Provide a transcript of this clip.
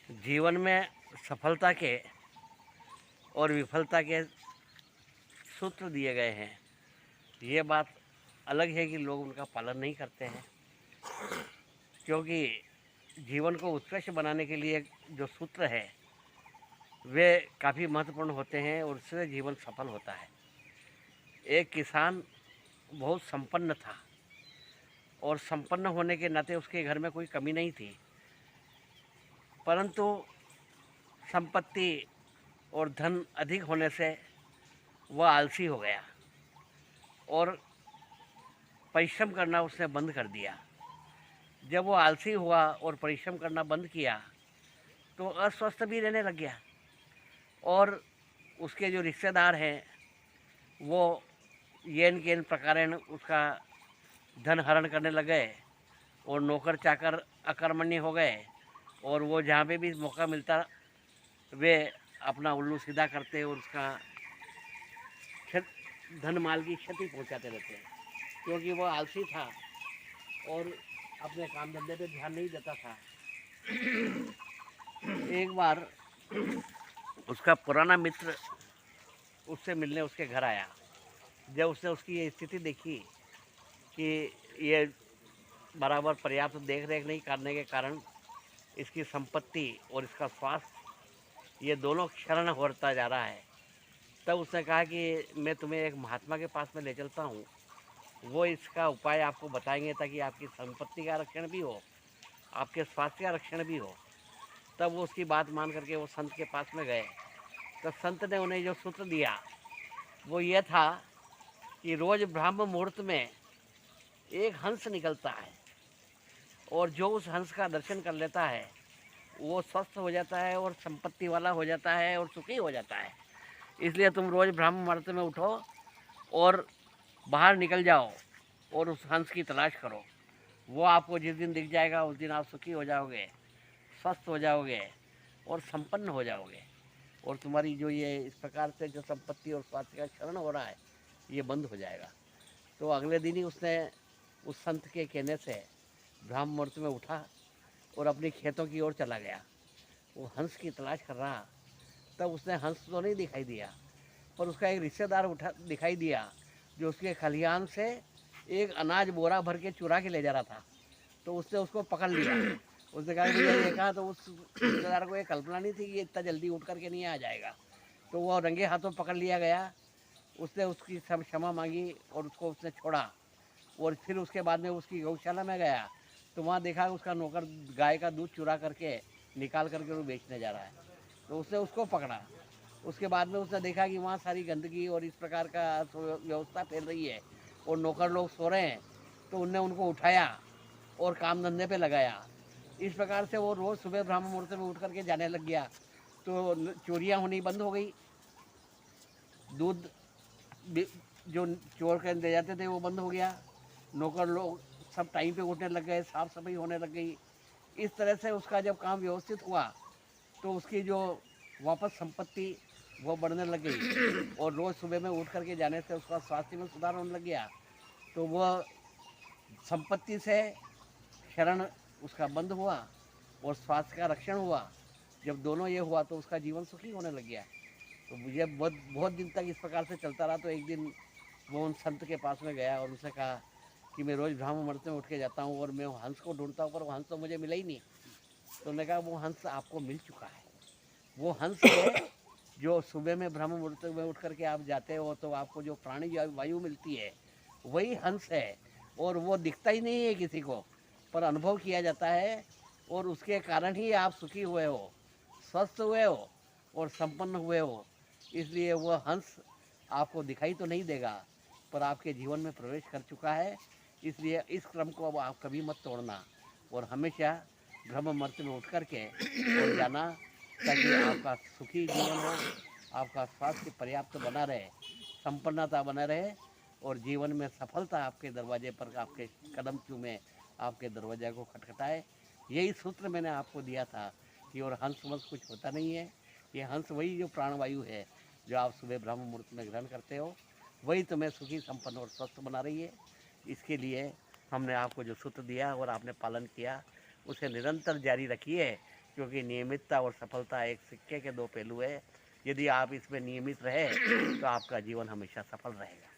जीवन में सफलता के और विफलता के सूत्र दिए गए हैं। ये बात अलग है कि लोग उनका पालन नहीं करते हैं, क्योंकि जीवन को उत्कृष्ट बनाने के लिए जो सूत्र है वे काफ़ी महत्वपूर्ण होते हैं और उससे जीवन सफल होता है। एक किसान बहुत संपन्न था और संपन्न होने के नाते उसके घर में कोई कमी नहीं थी, परंतु संपत्ति और धन अधिक होने से वह आलसी हो गया और परिश्रम करना उसने बंद कर दिया। जब वो आलसी हुआ और परिश्रम करना बंद किया तो अस्वस्थ भी रहने लग गया और उसके जो रिश्तेदार हैं वो येन केन प्रकारेण उसका धन हरण करने लगे और नौकर चाकर अकर्मण्य हो गए और वो जहाँ पे भी मौका मिलता वे अपना उल्लू सीधा करते और उसका धन माल की क्षति पहुँचाते रहते हैं, क्योंकि वो आलसी था और अपने काम धंधे पे ध्यान नहीं देता था। एक बार उसका पुराना मित्र उससे मिलने उसके घर आया। जब उसने उसकी ये स्थिति देखी कि ये बराबर पर्याप्त देख रेख नहीं करने के कारण इसकी संपत्ति और इसका स्वास्थ्य ये दोनों क्षरण होता जा रहा है, तब उसने कहा कि मैं तुम्हें एक महात्मा के पास में ले चलता हूँ, वो इसका उपाय आपको बताएंगे ताकि आपकी संपत्ति का रक्षण भी हो, आपके स्वास्थ्य का रक्षण भी हो। तब वो उसकी बात मान करके वो संत के पास में गए। तो संत ने उन्हें जो सूत्र दिया वो ये था कि रोज़ ब्रह्म मुहूर्त में एक हंस निकलता है और जो उस हंस का दर्शन कर लेता है वो स्वस्थ हो जाता है और संपत्ति वाला हो जाता है और सुखी हो जाता है। इसलिए तुम रोज़ ब्रह्म मुहूर्त में उठो और बाहर निकल जाओ और उस हंस की तलाश करो। वो आपको जिस दिन दिख जाएगा उस दिन आप सुखी हो जाओगे, स्वस्थ हो जाओगे और संपन्न हो जाओगे और तुम्हारी जो ये इस प्रकार से जो संपत्ति और स्वास्थ्य का क्षरण हो रहा है ये बंद हो जाएगा। तो अगले दिन ही उसने उस संत के कहने से ब्रह्म मुहूर्त में उठा और अपने खेतों की ओर चला गया। वो हंस की तलाश कर रहा, तब उसने हंस तो नहीं दिखाई दिया पर उसका एक रिश्तेदार उठा दिखाई दिया जो उसके खलिहान से एक अनाज बोरा भर के चुरा के ले जा रहा था। तो उसने उसको पकड़ लिया। उसने कहा भैया ये कहा, तो उस रिश्तेदार को ये कल्पना नहीं थी कि ये इतना जल्दी उठ करके नहीं आ जाएगा। तो वो रंगे हाथों पकड़ लिया गया। उसने उसकी सब क्षमा मांगी और उसको उसने छोड़ा और फिर उसके बाद में उसकी गौशाला में गया तो वहाँ देखा उसका नौकर गाय का दूध चुरा करके निकाल करके वो बेचने जा रहा है। तो उसने उसको पकड़ा। उसके बाद में उसने देखा कि वहाँ सारी गंदगी और इस प्रकार का व्यवस्था फैल रही है और नौकर लोग सो रहे हैं, तो उनने उनको उठाया और काम धंधे पे लगाया। इस प्रकार से वो रोज़ सुबह ब्रह्म मुहूर्त में उठ करके जाने लग गया, तो चोरियाँ होनी बंद हो गई। दूध जो चोर के ले जाते थे वो बंद हो गया। नौकर लोग सब टाइम पे उठने लग गए, साफ सफाई होने लग गई। इस तरह से उसका जब काम व्यवस्थित हुआ तो उसकी जो वापस संपत्ति वो बढ़ने लग गई और रोज़ सुबह में उठ करके जाने से उसका स्वास्थ्य में सुधार होने लग गया। तो वह संपत्ति से क्षरण उसका बंद हुआ और स्वास्थ्य का रक्षण हुआ। जब दोनों ये हुआ तो उसका जीवन सुखी होने लग गया। तो मुझे बहुत बहुत दिन तक इस प्रकार से चलता रहा। तो एक दिन वो उन संत के पास में गया और उनसे कहा कि मैं रोज़ ब्रह्म मुहूर्त में उठ के जाता हूँ और मैं वो हंस को ढूंढता हूँ पर वो हंस तो मुझे मिला ही नहीं। तो उन्होंने कहा वो हंस आपको मिल चुका है। वो हंस है जो सुबह में ब्रह्म मुहूर्त में उठ करके आप जाते हो तो आपको जो प्राणी वायु मिलती है वही हंस है और वो दिखता ही नहीं है किसी को, पर अनुभव किया जाता है और उसके कारण ही आप सुखी हुए हो, स्वस्थ हुए हो और संपन्न हुए हो। इसलिए वह हंस आपको दिखाई तो नहीं देगा पर आपके जीवन में प्रवेश कर चुका है। इसलिए इस क्रम को अब आप कभी मत तोड़ना और हमेशा ब्रह्म मुहूर्त में उठ करके और जाना ताकि आपका सुखी जीवन हो, आपका स्वास्थ्य पर्याप्त बना रहे, संपन्नता बना रहे और जीवन में सफलता आपके दरवाजे पर आपके कदम चूमे, आपके दरवाजे को खटखटाए। यही सूत्र मैंने आपको दिया था कि और हंस वंस कुछ होता नहीं है। ये हंस वही जो प्राणवायु है जो आप सुबह ब्रह्म मुहूर्त में ग्रहण करते हो, वही तुम्हें सुखी संपन्न और स्वस्थ बना रही है। इसके लिए हमने आपको जो सूत्र दिया और आपने पालन किया उसे निरंतर जारी रखिए, क्योंकि नियमितता और सफलता एक सिक्के के दो पहलू है। यदि आप इसमें नियमित रहे तो आपका जीवन हमेशा सफल रहेगा।